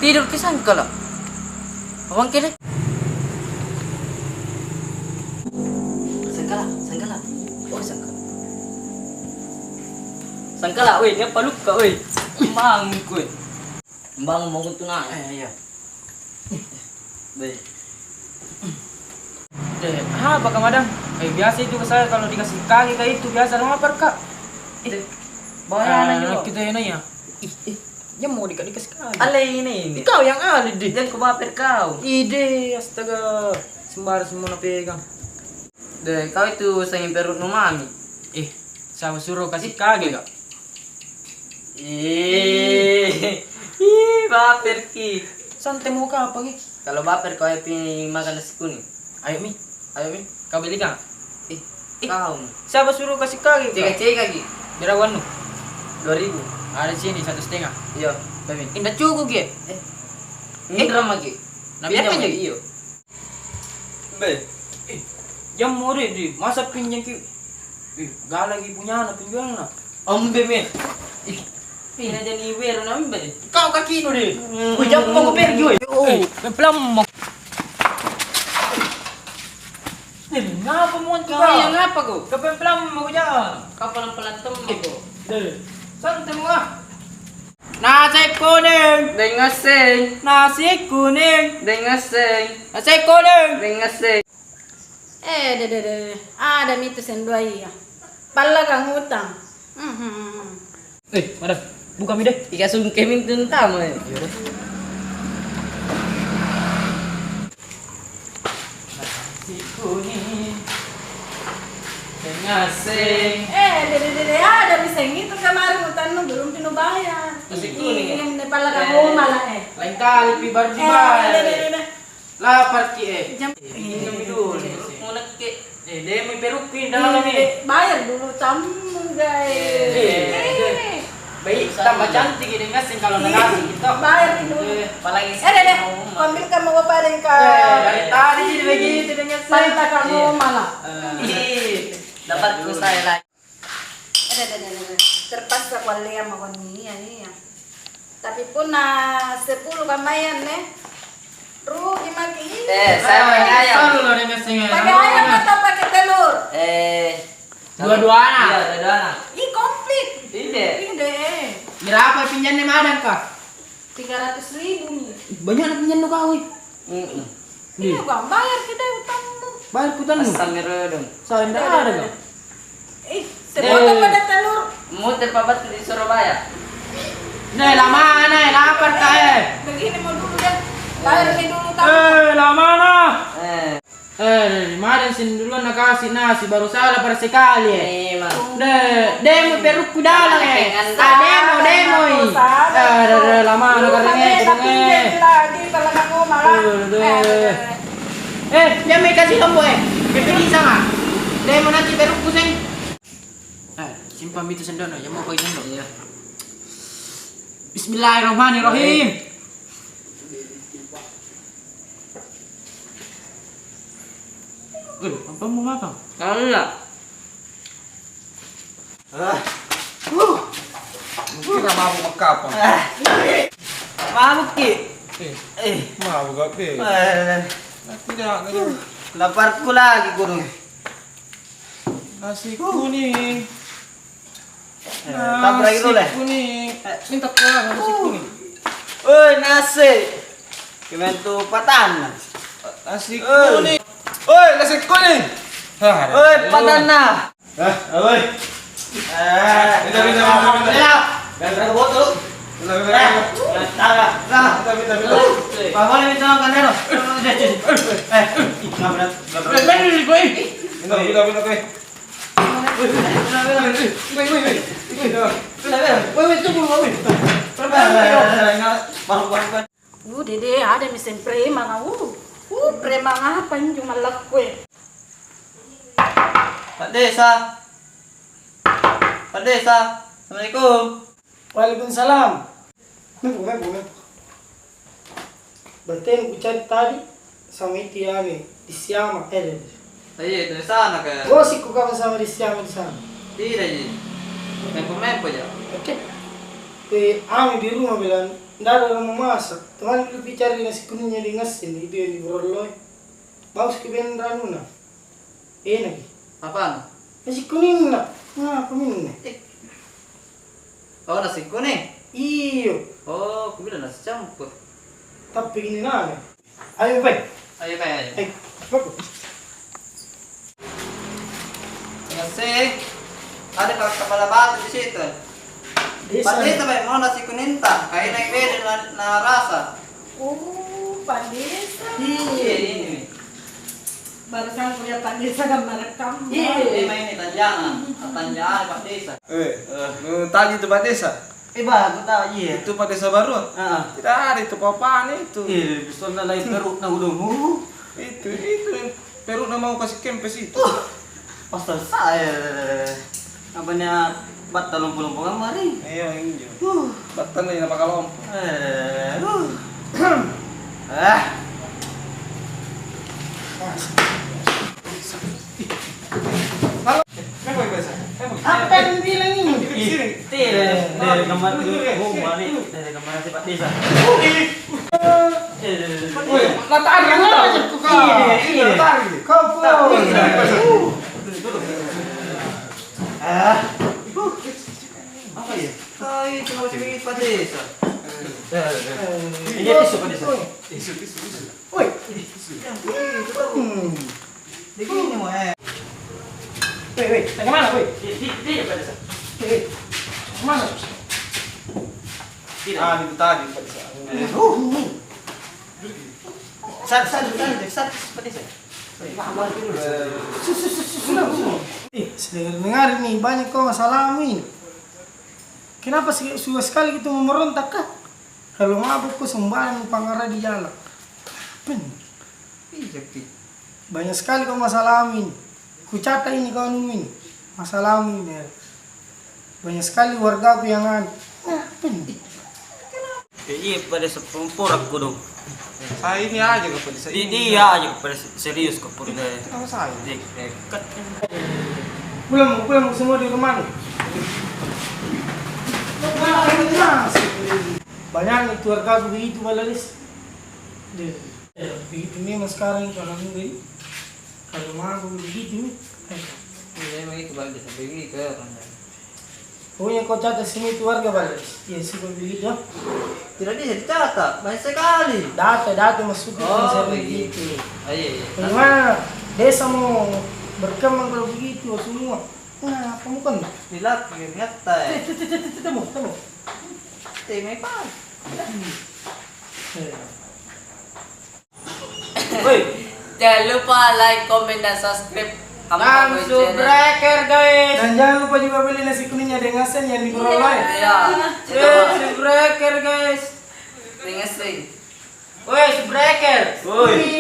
Tidur ke sangkala. Awang kene. Sangkala. Oh, sangkala. Sangkala, weh, ni apa luka, weh? Mang kowe. Mbang mau tuna. Iya. Deh. Apa Kak Madam? Biasa itu saya kalau dikasih kaki kayak itu biasa lapar Kak. Bayaran juga. Kita yang nanya. Ya mau dikasih kaki. Ale ini. Kau yang ale deh. Jangan kau baper kau. Ide, astaga. Semua pegang. Deh, kau itu sayang perut mami. Saya suruh kasih kaki Kak. Baper ki. Santai mau apa Ki? Kalau baper kau pilih makan nasi kuning. Ayo Mi, kau beli Kak. Kau. Siapa suruh kasih kaki Kak? Cek lagi. Birawan lu. 2000. Ada di sini 1,5. Iya. Bamin. Indah cukup Ki. Indra lagi. Biar Biar aja. iyo. Be. Jam mau di masa pinjam Ki. Gak lagi punya anak pinjam lah. Ombe me. Pina jadi wero na ombe. Kau kaki nu deh. Jam mau pergi weh. Pelan mau. Ngapa mau Kau yang apa kau? Pelan mau jalan. Kau pelan-pelan temu kau. Santai mau ah. Nasi kuning. Dengaseng. Nasi kuning. Dengaseng. Nasi kuning. Dengaseng. Dede. Ada mitos yang dua iya. Pala kang utang. Madam, buka mi deh. Ika sungke mintun tamu. Nasi kuning. Dengaseng. Dede ada bisa itu kemarin utang nu belum pinu bayar. Nasi kuning, Ini pala kang rumah lah Lain kali pi baru dibayar. Dede. Lapar Ki Jam Minum dulu. Mulai ke. Dia mi perukin dalam ni. bayar dulu tamu guys. Baik, tambah cantik ini ngasih kalau ngasih gitu. Bayar dulu. Apalagi Dede, ambil kamu apa yang Dari tadi jadi begitu dengan saya. pala kang rumah lah. dapat ku saya lagi. Dede. Terpaksa kuali yang mau iya. Tapi pun na 10 kamayan nih. Rugi maki ini. Saya pakai ayam. Selalu ada ngasih. Pakai ayam atau pakai telur? Dua-duanya. Iya, dua-duanya. Ih komplit. Ini. Ini Berapa pinjamnya madam Kak? 300.000 nih. Banyak nak pinjam kau. Ini bang bayar kita utangmu. Bayar kutan lu. Asamirudung. Saya tidak ada Kak. Sepotong pada telur. Muter pabat di Surabaya. Nih lama nih lapar Kak. Begini mau dulu ya. Bayar ini dulu tamu. Lama nah. Madam sini duluan nak kasih nasi baru salah per sekali. Ini mah. Demo perukku dalam demo. Lama nak karengnya. Lagi kalau kamu malah. Jangan mai kasih lombok Kepedi sama. Demo nanti perukku sing. Simpan itu sendono, yang mau pakai sendok. Iya. Bismillahirrahmanirrahim. Apa mau makan? Kalah. Mungkin nggak mabuk apa? Mabuk Ki. Mabuk apa? Tidak. Laparku lagi guru. Nasi kuning. Tabrak itu leh. Kuning. Minta pulang nasi kuning. Oi nasi. Kementu patan. Nasi kuning. Oi, nasi kuning. Oi padana. Oi. Minta. Gantra botol. Minta. Pahol minta makan dero. Ngabrat. Minta. Dede ada mesin prema prema apa ini cuma lakwe. Pak Desa. Assalamualaikum. Waalaikumsalam. Memang. Berarti yang cari tadi sama itu ya di Siama. Iya, dari sana kan. Oh sih kau kawan sama di Siama di sana. Tidak, Ji. Mempo aja. Oke. Ami di rumah bilang Nggak ada orang memasak. Teman dulu bicara nasi kuningnya di ngasin, itu yang di Boroloy. Baus ke beneran na. Enak. Apaan? Nasi kuning na. Nah, peminum. Oh, nasi kuning. Iyo. Oh, aku bilang nasi campur. Tapi ini na. Ayo, baik. Ayo kayak ayo. Ayo, bagus. Nasi. Ada kepala batu di situ. Pasti sampai mau nasi kuning tak? Kayak naik beda na rasa. Oh, Pandesa. Iya ini. Barusan kuliah Pandesa gambar rekam. Iya, ini tanjangan Pak Desa. Tadi itu Pak Desa. Bah, aku tahu iya. Itu Pak Desa baru. Tidak ada itu apa-apaan itu. Iya, soalnya lain perut na udah. Itu Peru mau kasih kempes itu. Pasal saya. Apanya bat lompo-lompo kamari. Iya, ini. Batan aja nama kalompo. Apa yang bilang ini? Dari kamar dari kamar si Pak Desa. Latari aja tuh kau. Latari. Kau pulang. Apa ya? Itu masih begitu Pak Desa. Ini tisu Pak Desa. Woi. Begini mau Woi, bagaimana, woi? Tidak Pak Desa. Mana? Ah, itu tadi Pak Desa. Satu Pak Desa. Sedang dengar nih banyak kau masalah ini. Kenapa sih susah sekali gitu memerontak kah? Kalau mabuk kau sembarang pangarah di jalan. Banyak sekali kau masalah ini. Kucata ini kau ini masalah ini. Banyak sekali warga aku yang Iya, pada sepuluh aku dong. Saya ini aja ke Pak Desa. Iya aja pada serius kok pur deh. Apa saya? Dekat. pulang semua di rumah nih. Banyak itu warga aku begitu malaris. Begitu memang sekarang kalau ini kalau mau begitu nih. Iya, begitu Pak Desa begitu. Pokoknya kau catat semua itu warga malaris. Iya sih begitu ya. Tidak bisa dicatat, banyak sekali. Data masuk ke Oh, begitu. Iya. Bagaimana desa mau berkembang kalau begitu semua? Nah, kamu kan Lihat, ngetai. temu. Teme Pak. Woi, jangan lupa like, comment dan subscribe. Dan subscriber guys. Dan jangan lupa juga beli nasi kuningnya dengan sen yang di Boroloy. Iya. Subscriber guys. Ringesing. Woi, subscriber. Woi.